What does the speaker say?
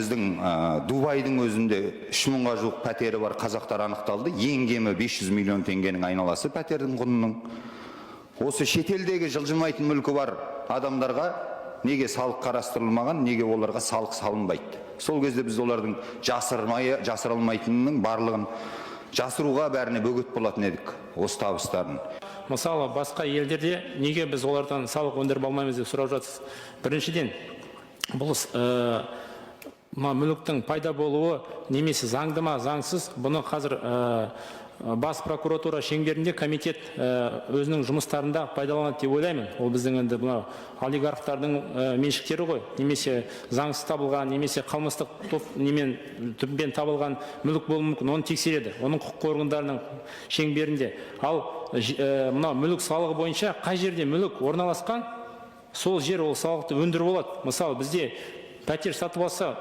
Біздің Дубайдың өзінде 3000-ға жуық пәтері бар қазақтар анықталды. Ең кемі 500 миллион теңгенің айналасы пәтердің құнының. Осы шетелдегі жылжымайтын мүлкі бар адамдарға неге салық қарастырылмаған, неге оларға салық салынбайды? Сол кезде біз олардың жасырылмайтынының барлығын жасыруға бәріне бөгет болатын едік, осы табыстарын. Мысалы, басқа елдерде неге біз олардан салық өндіріп алмаймыз деп сұрап жатсыз. Біріншіден, бұл мүліктің пайда болуы немесе заңды ма, заңсыз, бұны қазір бас прокуратура шеңберінде комитет өзінің жұмыстарында пайдаланады деп ойлаймын. Ол біздің енді бұна олигархтардың меншіктері ғой, немесе заңсыз табылған, немесе қылмыстық түппен табылған мүлік болуы мүмкін, оны тексереді. Оның құқық органдарының шеңберінде. Ал мына мүлік салығы бойынша қай жерде мүлік орналасқан, сол жер ол салықты өндіріп болады. Мысалы, бізде пәтер сатып алса,